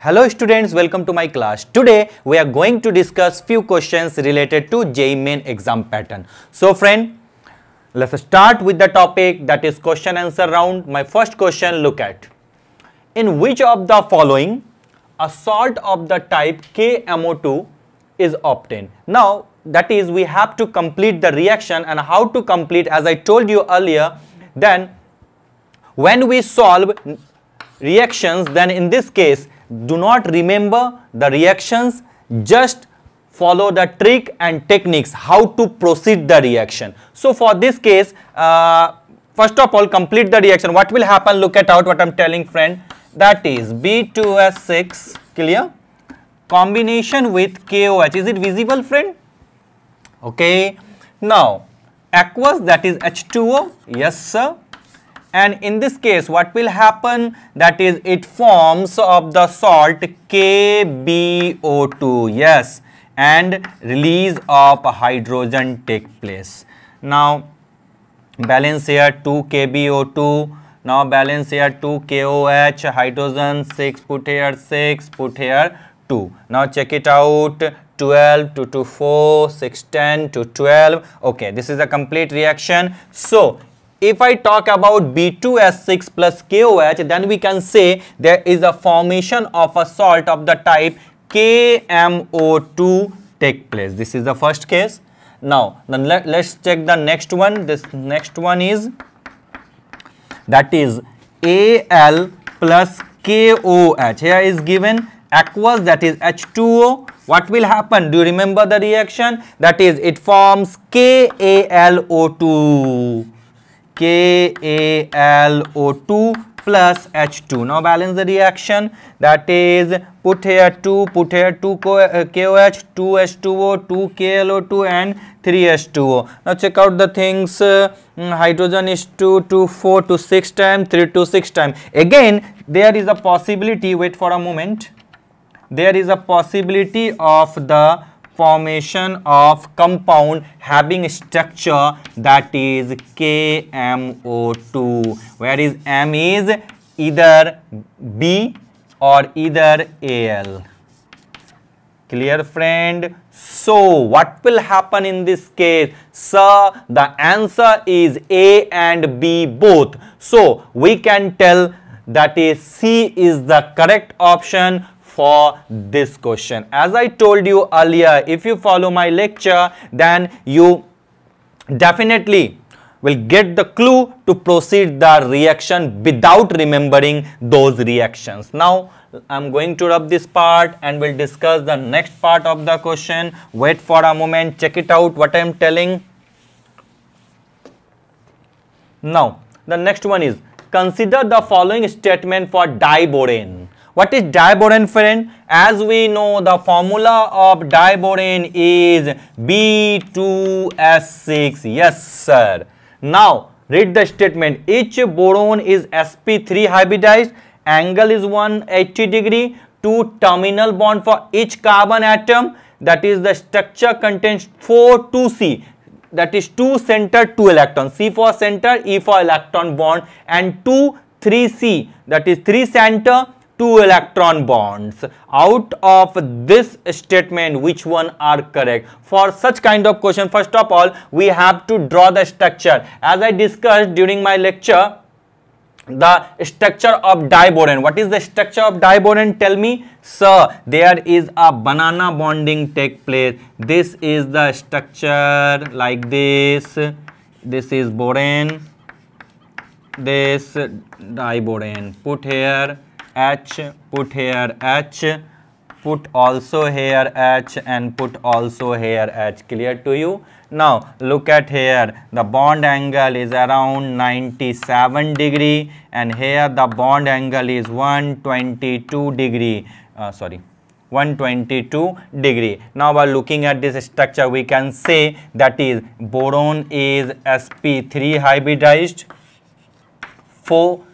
Hello students, welcome to my class. Today we are going to discuss few questions related to JEE Main exam pattern. So friend, let's start with the topic, that is question answer round. My first question, look at. In which of the following a salt of the type KMO2 is obtained? Now that is, we have to complete the reaction, and how to complete, as I told you earlier, then when we solve reactions, then in this case do not remember the reactions, just follow the trick and techniques how to proceed the reaction. So for this case, first of all, complete the reaction. What will happen? Look at out what I'm telling friend, that is B2S6, clear, combination with KOH. Is it visible friend? Okay, now aqueous, that is H2O, yes sir. And in this case what will happen, that is it forms of the salt KBO2, yes, and release of hydrogen take place. Now balance here 2 KBO2, now balance here 2 KOH, hydrogen 6, put here 6, put here 2. Now check it out, 12, 2 to 4, 6, 10 to 12. Okay, this is a complete reaction. So if I talk about B2S6 plus KOH, then we can say there is a formation of a salt of the type KMO2 take place. This is the first case. Now let's check the next one. This next one is, that is Al plus KOH. Here is given aqueous, that is H2O. What will happen? Do you remember the reaction? That is it forms KaLO2. KaLO2 plus H2. Now balance the reaction, that is put here 2, put here 2 KOH, 2 H2O, 2 KaLO2 and 3 H2O. Now check out the things, hydrogen is 2 to 4 to 6 times, 3 to 6 times. Again there is a possibility, wait for a moment, there is a possibility of the formation of compound having structure, that is KMO2, where is M is either B or either Al. Clear friend? So what will happen in this case? Sir, the answer is A and B both. So we can tell that is C is the correct option for this question. As I told you earlier, if you follow my lecture, then you definitely will get the clue to proceed the reaction without remembering those reactions. Now I'm going to rub this part and we'll discuss the next part of the question. Wait for a moment, check it out what I'm telling. Now the next one is, consider the following statement for diborane. What is diborane friend? As we know, the formula of diborane is B2S6. Yes sir. Now read the statement. Each boron is sp3 hybridized. Angle is 180 degree. 2 terminal bond for each carbon atom. That is, the structure contains 4 2C. That is 2 center 2 electron. C for center, E for electron bond, and 2 3C. That is 3 center 2 electron bonds. Out of this statement, which one are correct? For such kind of question, first of all we have to draw the structure. As I discussed during my lecture, the structure of diborane. What is the structure of diborane? Tell me. Sir, there is a banana bonding take place. This is the structure like this. This is borane, this diborane. Put here H, put here H, put also here H, and put also here H. Clear to you? Now look at here, the bond angle is around 97 degree, and here the bond angle is 122 degree. 122 degree. Now by looking at this structure, we can say that is boron is sp3 hybridized, 4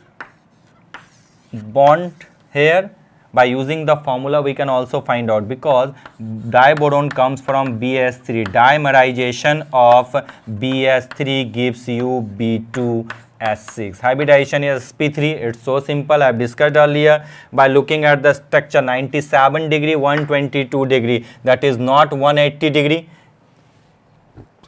bond here. By using the formula we can also find out, because diboron comes from BS3. Dimerization of BS3 gives you B2 S6. Hybridization is sp3. It's so simple. I've discussed earlier by looking at the structure 97 degree, 122 degree. That is not 180 degree.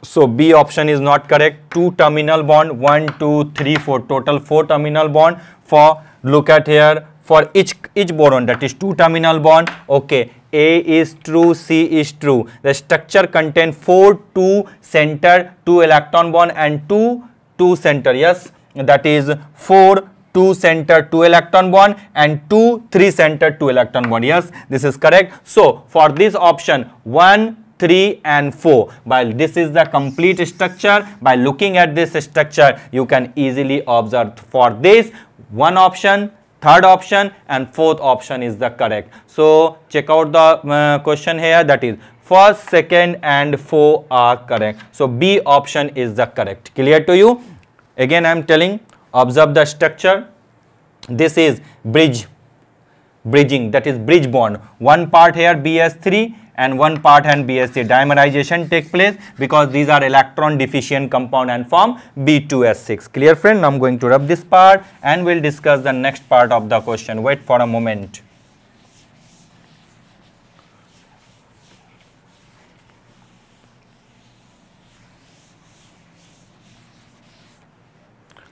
So B option is not correct. 2 terminal bond, 1, 2, 3, 4. Total 4 terminal bond. For look at here, for each boron, that is 2 terminal bond. Okay, A is true, C is true. The structure contains 4 2 center 2 electron bond and 2 center. Yes, that is 4 2 center 2 electron bond and 3 center 2 electron bond. Yes, this is correct. So for this option 1, 3 and 4, while this is the complete structure, by looking at this structure you can easily observe for this one option, third option and fourth option is the correct. So check out the question here, that is first, second and 4 are correct. So B option is the correct. Clear to you? Again I am telling, observe the structure. This is bridging, that is bridge bond. One part here BS3 and one part and BS3. Dimerization take place because these are electron deficient compound and form B2S6. Clear friend? Now I am going to rub this part and we'll discuss the next part of the question. Wait for a moment.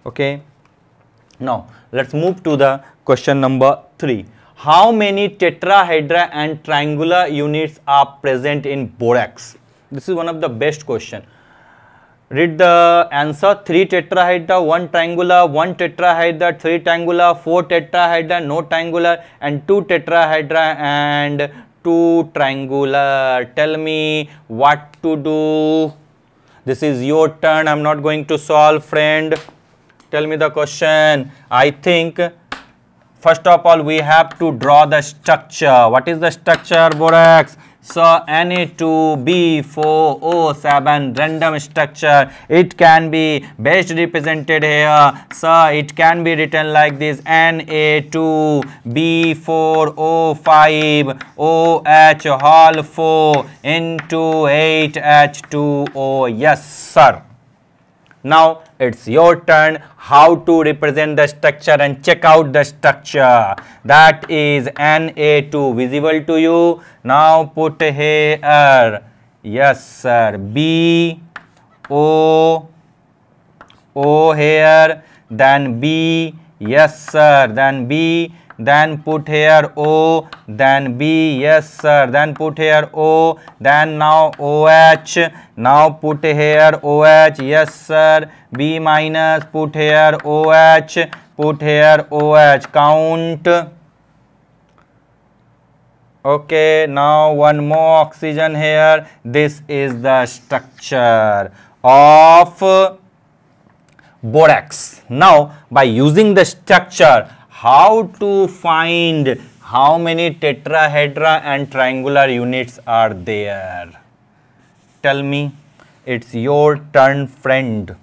Okay. Now let's move to the question number 3. How many tetrahedra and triangular units are present in borax? This is one of the best question. Read the answer. 3 tetrahedra, 1 triangular, 1 tetrahedra, 3 triangular, 4 tetrahedra, no triangular and 2 tetrahedra and 2 triangular. Tell me what to do. This is your turn. I'm not going to solve, friend. Tell me the question. I think first of all we have to draw the structure. What is the structure, borax? So Na2B4O7 random structure. It can be best represented here. So it can be written like this: Na2B4O5 OH whole 4 into 8H2O. Yes sir. Now it's your turn how to represent the structure and check out the structure. That is Na2 visible to you. Now put here. Yes sir. B O here, then B. Yes sir. Then B. Then put here O, then B. Yes sir. Then put here O, then now OH. Now put here OH. Yes sir. B minus, put here OH, put here OH. Count. Okay, now one more oxygen here. This is the structure of borax. Now by using the structure, how to find how many tetrahedra and triangular units are there? Tell me. It's your turn, friend.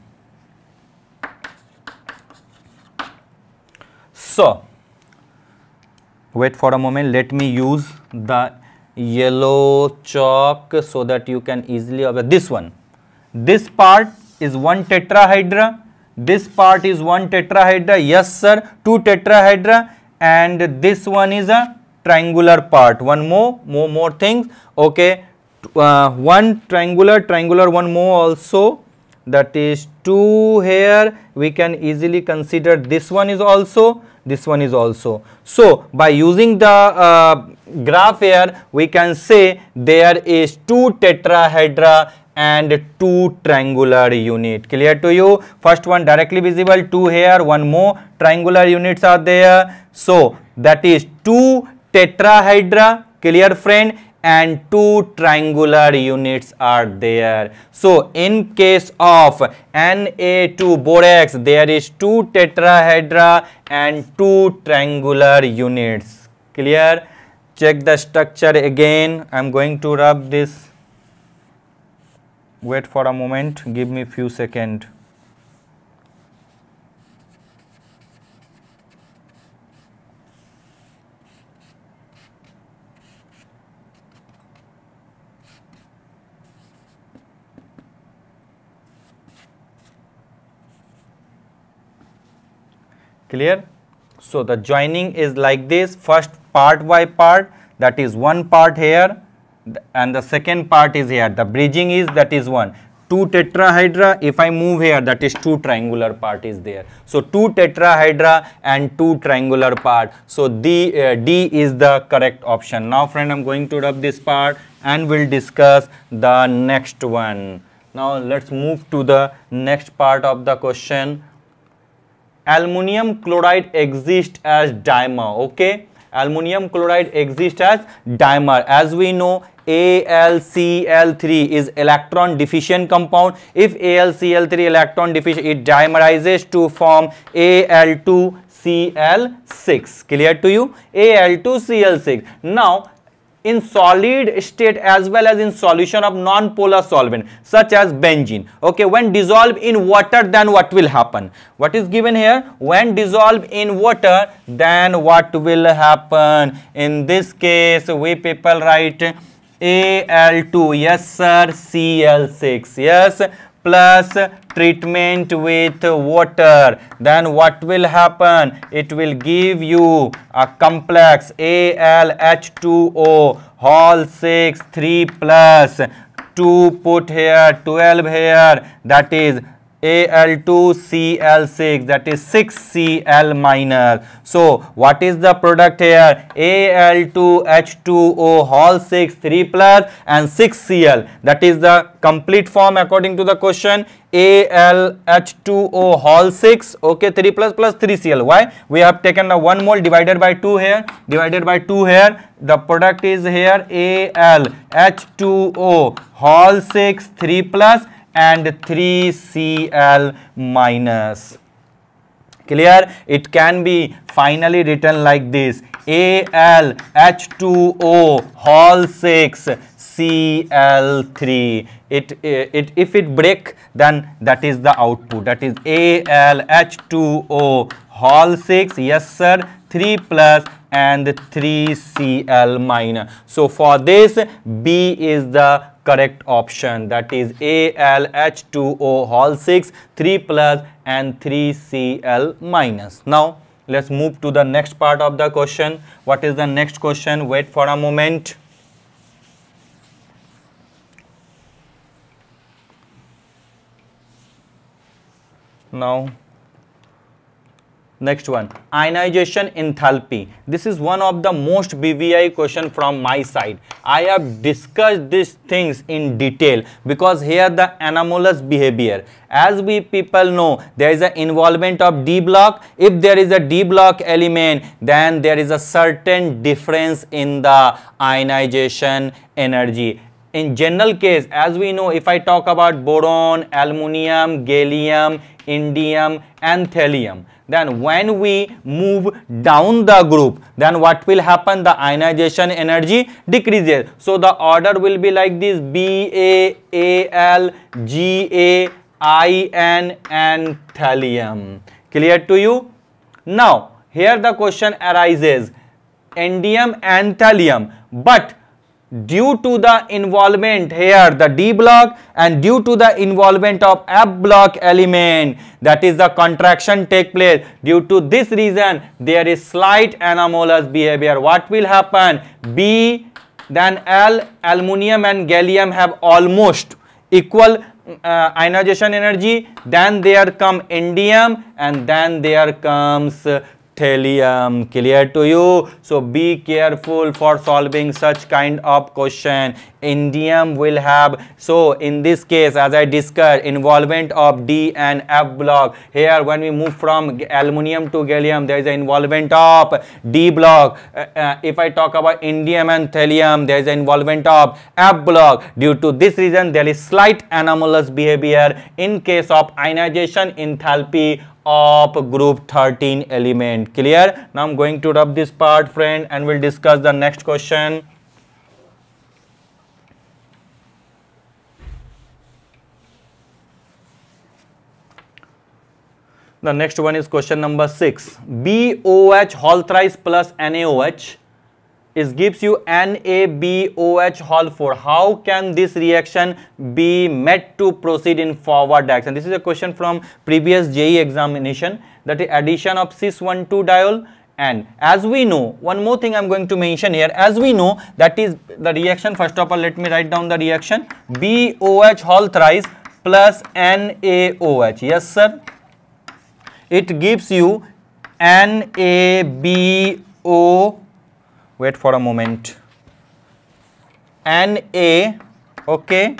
So wait for a moment. Let me use the yellow chalk so that you can easily observe this one. This part is 1 tetrahedra. This part is 1 tetrahedra. Yes sir. 2 tetrahedra. And this one is a triangular part. One more things. Okay. 1 triangular, one more also. That is 2 here. We can easily consider this one is also. This one is also. So by using the graph here, we can say there is 2 tetrahedra and 2 triangular unit. Clear to you? First one directly visible, 2 here, one more triangular units are there. So that is 2 tetrahedra, clear friend, and 2 triangular units are there. So in case of Na2 borax, there is 2 tetrahedra and 2 triangular units. Clear? Check the structure again. I am going to rub this. Wait for a moment. Give me few seconds. Clear? So the joining is like this, first part by part, that is one part here and the second part is here. The bridging is, that is one. Two tetrahedra, if I move here, that is two triangular part is there. So two tetrahedra and two triangular part. So D is the correct option. Now friend, I am going to rub this part and we'll discuss the next one. Now let's move to the next part of the question. Aluminum chloride exists as dimer. Okay, aluminum chloride exists as dimer. As we know, AlCl3 is electron deficient compound. If AlCl3 electron deficient, it dimerizes to form Al2Cl6. Clear to you? Al2Cl6. Now in solid state as well as in solution of non-polar solvent such as benzene, okay, when dissolved in water, then what will happen? What is given here? When dissolved in water, then what will happen? In this case, we people write Al2, yes sir, Cl6, yes, plus treatment with water, then what will happen? It will give you a complex AlH2O whole 6 3 plus 2 put here 12 here, that is Al2Cl6, that is 6Cl minus. So what is the product here? Al2H2O whole 6 3 plus and 6Cl, that is the complete form according to the question. AlH2O whole 6, okay, 3 plus plus 3Cl. Why? We have taken the 1 mole divided by 2 here, divided by 2 here. The product is here AlH2O whole 6 3 plus and 3Cl minus. Clear? It can be finally written like this: AlH2O whole 6 Cl3. If it break, then that is the output, that is AlH2O whole 6, yes sir, 3 plus and 3Cl minus. So for this, B is the correct option, that is AlH2O whole 6 3 plus and 3Cl minus. Now let's move to the next part of the question. What is the next question? Wait for a moment. Now next one, ionization enthalpy. This is one of the most BVI question from my side. I have discussed these things in detail because here the anomalous behavior. As we people know, there is an involvement of D block. If there is a D block element, then there is a certain difference in the ionization energy. In general case, as we know, if I talk about boron, aluminum, gallium, indium and thallium, then when we move down the group, then what will happen? The ionization energy decreases. So the order will be like this: Ba, Al, Ga, In and thallium. Clear to you? Now here the question arises: indium and thallium, but due to the involvement here the D block and due to the involvement of F block element, that is the contraction take place. Due to this reason there is slight anomalous behavior. What will happen? B, then L, aluminum and gallium have almost equal ionization energy, then there come indium and then there comes thallium. Clear to you? So be careful for solving such kind of question. Indium will have, so in this case as I discussed, involvement of D and F block. Here when we move from aluminum to gallium, there is an involvement of D block. If I talk about indium and thallium, there is an involvement of F block. Due to this reason there is slight anomalous behavior in case of ionization enthalpy of group 13 element. Clear? Now I'm going to rub this part, friend, and we'll discuss the next question. The next one is question number 6. BOH whole thrice plus NaOH it gives you NaBOH whole 4. How can this reaction be made to proceed in forward direction? This is a question from previous JEE examination, that is addition of cis-1,2 diol. And as we know, one more thing I am going to mention here, as we know, that is the reaction. First of all, let me write down the reaction: BOH whole thrice plus NaOH. Yes sir, it gives you NaBO, wait for a moment, Na, okay,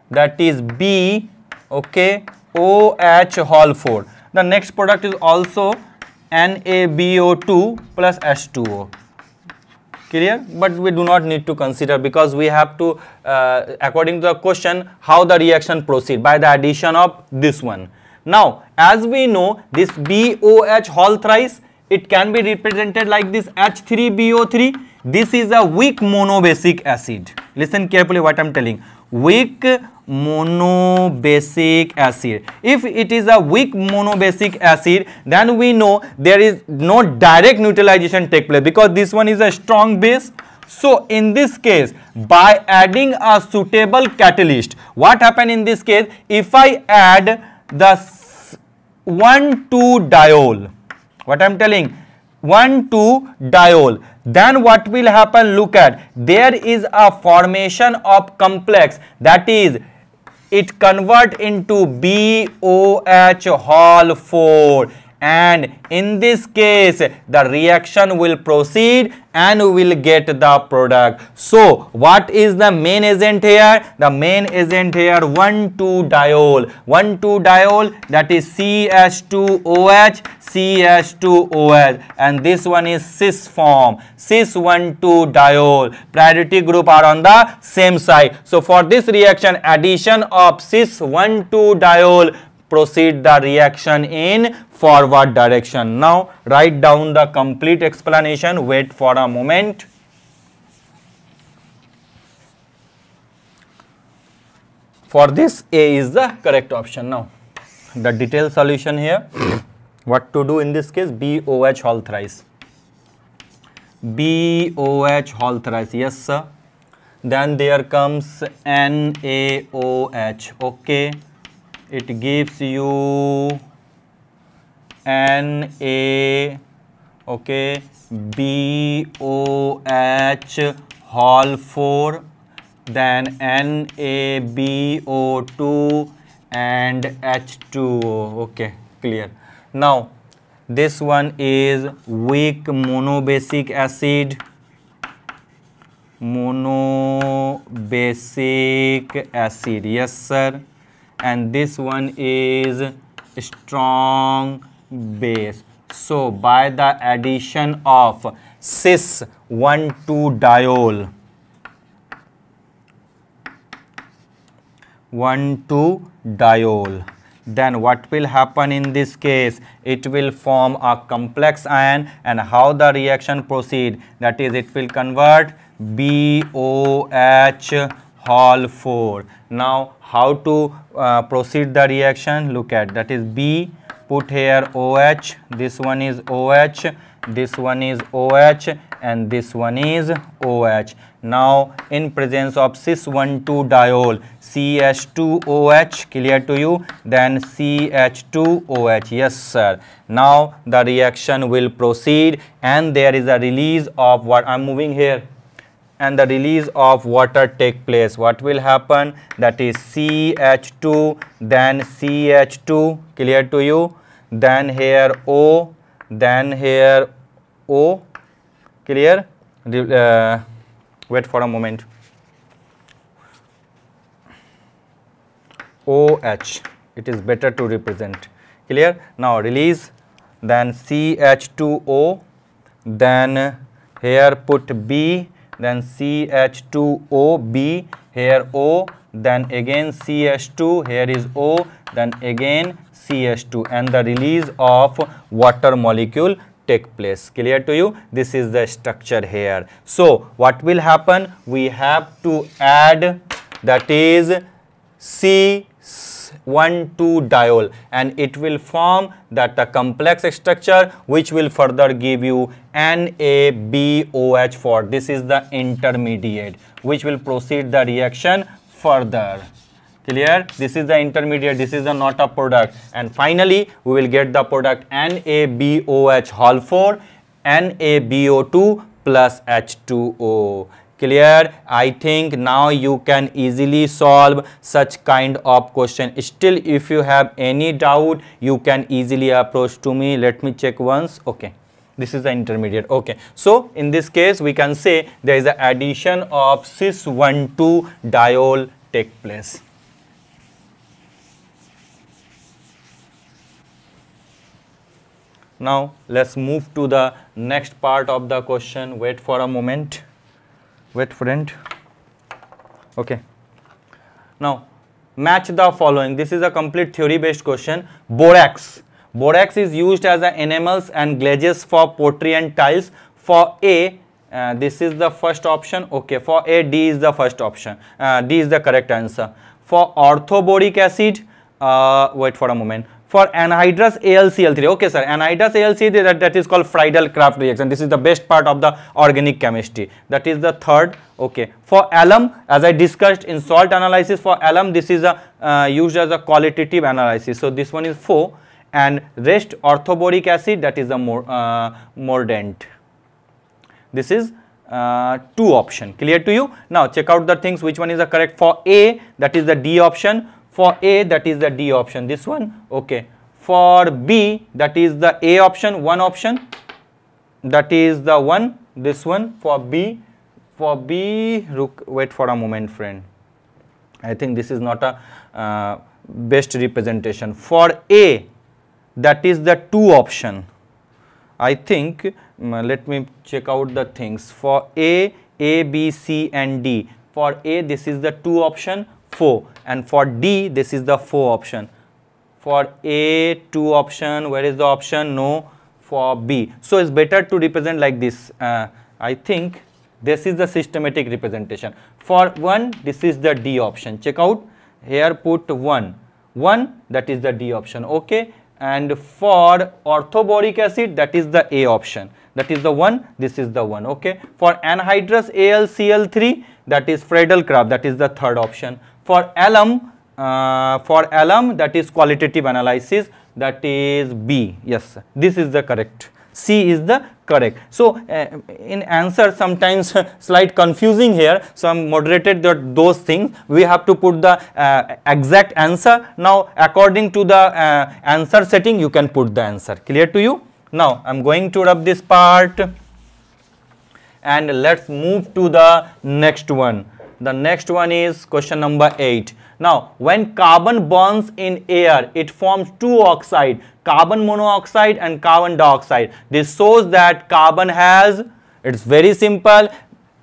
that is B, okay, OH whole 4. The next product is also NaBO2 plus H2O. Clear? But we do not need to consider, because we have to, according to the question, how the reaction proceed by the addition of this one. Now, as we know, this BOH whole thrice, it can be represented like this H3BO3. This is a weak monobasic acid. Listen carefully what I am telling. Weak monobasic acid. If it is a weak monobasic acid, then we know there is no direct neutralization take place, because this one is a strong base. So in this case, by adding a suitable catalyst, what happen in this case? If I add the 1,2 diol, what I am telling, 1,2 diol, then what will happen? Look at, there is a formation of complex, that is, it convert into BOH whole 4, and in this case the reaction will proceed and we will get the product. So what is the main agent here? The main agent here 1,2 diol. 1,2 diol, that is CH2OH, CH2OH, and this one is cis form, cis-1,2 diol. Priority group are on the same side. So for this reaction, addition of cis-1,2 diol proceed the reaction in forward direction. Now write down the complete explanation. Wait for a moment. For this, A is the correct option. Now the detailed solution here. What to do in this case? BOH whole thrice. BOH whole thrice. Yes sir. Then there comes NaOH. Okay. It gives you Na, okay, BOH whole 4, then NaBO2 and H2O. Okay, clear. Now this one is weak monobasic acid. Monobasic acid, yes sir. And this one is strong base. So by the addition of cis-1,2 diol, 1,2 diol, then what will happen in this case? It will form a complex ion, and how the reaction proceed? That is, it will convert BOH whole 4. Now how to proceed the reaction? Look at, that is B, put here OH, this one is OH, this one is OH, and this one is OH. Now in presence of cis-1,2 diol, CH2OH, clear to you, then CH2OH, yes sir. Now the reaction will proceed, and there is a release of what I am moving here, and the release of water take place. What will happen? That is CH2, then CH2, clear to you, then here O, then here O, clear? Wait for a moment. OH, it is better to represent, clear? Now release, then CH2O, then here put B, then CH2OB, here O, then again CH2, here is O, then again CH2, and the release of water molecule take place. Clear to you? This is the structure here. So what will happen? We have to add, that is C 1,2 diol, and it will form that complex structure which will further give you NaBOH for this is the intermediate which will proceed the reaction further. Clear? This is the intermediate, this is the not a product, and finally we will get the product NaBOH whole 4 NaBO2 plus H2O. Clear? I think now you can easily solve such kind of question. Still, if you have any doubt, you can easily approach to me. Let me check once. Okay, this is the intermediate. Okay, so in this case we can say there is an addition of cis 1,2 diol take place. Now let's move to the next part of the question. Wait for a moment. Wait, friend. Okay. Now match the following. This is a complete theory based question. Borax. Borax is used as a enamels and glazes for pottery and tiles. For A, this is the first option. Okay. For A, D is the first option. D is the correct answer. For orthoboric acid, wait for a moment. For anhydrous AlCl3, okay sir, anhydrous AlCl3 that is called Friedel-Crafts reaction. This is the best part of the organic chemistry. That is the third. Okay. For alum, as I discussed in salt analysis, for alum this is a used as a qualitative analysis. So this one is 4, and rest orthoboric acid, that is the mordant. This is 2 option. Clear to you? Now check out the things which one is the correct. For A, that is the D option. For A, that is the D option, this one. Okay. For B, that is the A option, 1 option, that is the 1, this one. For B, wait for a moment friend, I think this is not a best representation. For A, that is the 2 option. I think, let me check out the things. For A, B, C and D. For A, this is the 2 option, 4, and for D this is the 4 option. For A, 2 option, where is the option? No. For B, so it's better to represent like this. I think this is the systematic representation. For 1, this is the D option. Check out here, put 1, that is the D option. Okay. And for orthoboric acid, that is the A option, that is the 1, this is the 1. Okay. For anhydrous AlCl3, that is Friedel-Crafts, that is the 3rd option. For alum, that is qualitative analysis, that is B. Yes, this is the correct. C is the correct. So in answer sometimes slight confusing here, so I am moderated those things. We have to put the exact answer. Now according to the answer setting, you can put the answer. Clear to you? Now I am going to rub this part, and let's move to the next one. The next one is question number 8. Now, when carbon bonds in air, it forms 2 oxides, carbon monoxide and carbon dioxide. This shows that carbon has, it's very simple,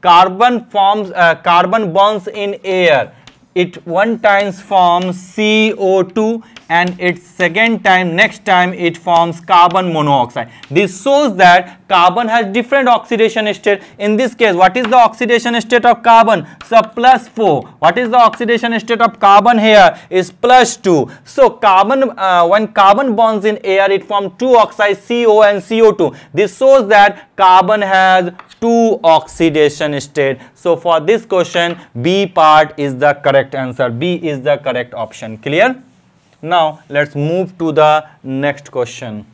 carbon bonds in air. It one time forms CO2, and its next time it forms carbon monoxide. This shows that carbon has different oxidation state. In this case, what is the oxidation state of carbon? So +4. What is the oxidation state of carbon here? Is +2. So carbon, when carbon bonds in air, it forms 2 oxides, CO and CO2. This shows that carbon has 2 oxidation state. So for this question, B part is the correct answer. B is the correct option. Clear? Now let's move to the next question.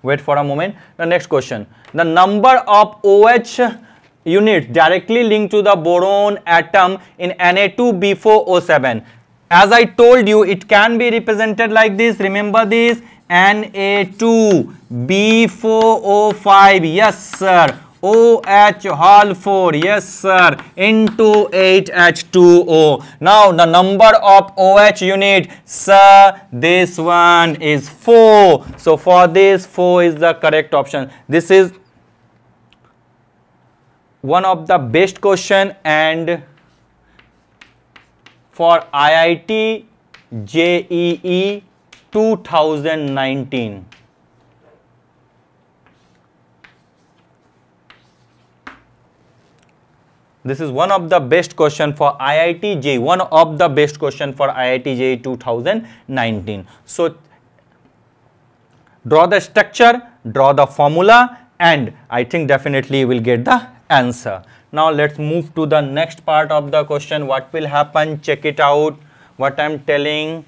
Wait for a moment. The next question. The number of OH units directly linked to the boron atom in Na2B4O7. As I told you, it can be represented like this. Remember this. Na2B4O5. Yes sir. OH whole 4, yes sir, into 8H2O. Now the number of OH unit, sir, this one is 4. So for this, 4 is the correct option. This is one of the best question, and for IIT JEE 2019. This is one of the best question for IIT JEE, one of the best question for IIT JEE 2019. So draw the structure, draw the formula, and I think definitely you will get the answer. Now let's move to the next part of the question. What will happen? Check it out what I am telling.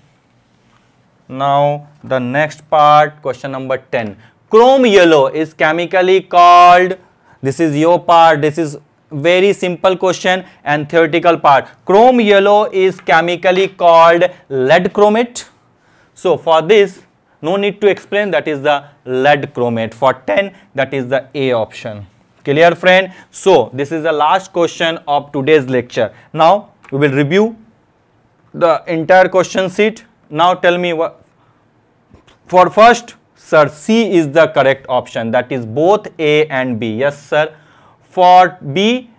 Now the next part, question number 10. Chrome yellow is chemically called, this is your part, this is very simple question and theoretical part. Chrome yellow is chemically called lead chromate. So for this no need to explain, that is the lead chromate. For 10, that is the A option. Clear, friend? So this is the last question of today's lecture. Now we will review the entire question sheet. Now tell me what for first. Sir, C is the correct option, that is both A and B. Yes sir. For B,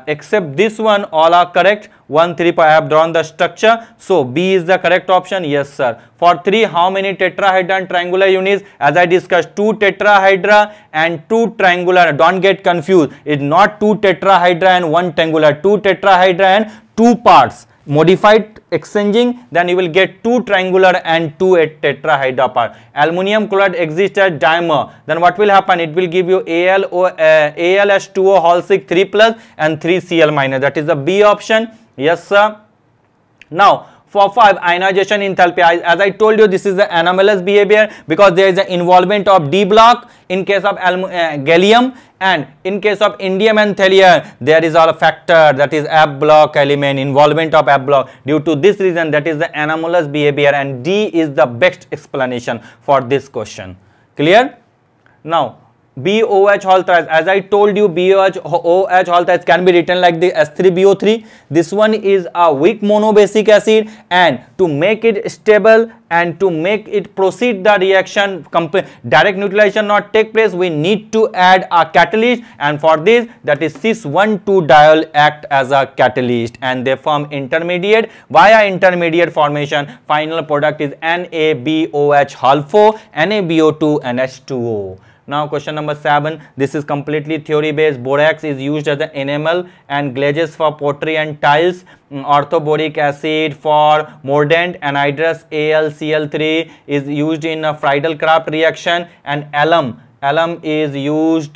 except this one, all are correct. 1, 3, I have drawn the structure, so B is the correct option. Yes sir. For 3, how many tetrahedra and triangular units? As I discussed, 2 tetrahedra and 2 triangular. Don't get confused, it's not 2 tetrahedra and 1 triangular, 2 tetrahedra and 2 parts. Modified exchanging, then you will get 2 triangular and 2 tetrahedra part. Aluminium chloride exists as dimer, then what will happen? It will give you AlH2O whole 6 3 plus and 3 Cl minus, that is the B option. Yes sir. Now for 5, ionization enthalpy, as I told you, this is the anomalous behavior because there is an involvement of D block in case of gallium, and in case of indium and thallium there is a factor, that is F block element, involvement of F block. Due to this reason, that is the anomalous behavior, and D is the best explanation for this question. Clear? Now BOH whole thrice, as I told you, BOH whole thrice can be written like the S3BO3. This one is a weak monobasic acid, and to make it stable and to make it proceed the reaction, direct neutralization not take place, we need to add a catalyst, and for this, that is cis-1,2-diol act as a catalyst, and they form intermediate. Via intermediate formation, final product is NaBOH whole 4, NaBO2 and H2O. Now question number 7, this is completely theory based. Borax is used as an enamel and glazes for pottery and tiles. Orthoboric acid for mordant, anhydrous AlCl3 is used in a Friedel-Crafts reaction, and alum is used,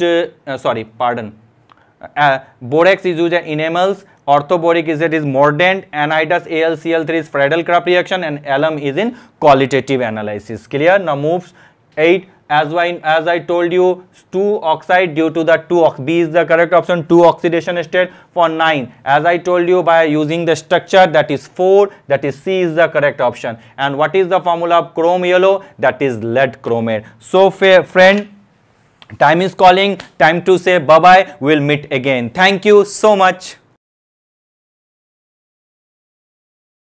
borax is used in enamels, orthoboric acid is mordant, anhydrous AlCl3 is Friedel-Crafts reaction, and alum is in qualitative analysis. Clear? Now moves 8. As I told you, 2 oxide, due to the 2 B is the correct option, 2 oxidation state. For 9, as I told you, by using the structure, that is 4, that is C is the correct option. And what is the formula of chrome yellow? That is lead chromate. So friend, time is calling, time to say bye bye. We will meet again. Thank you so much.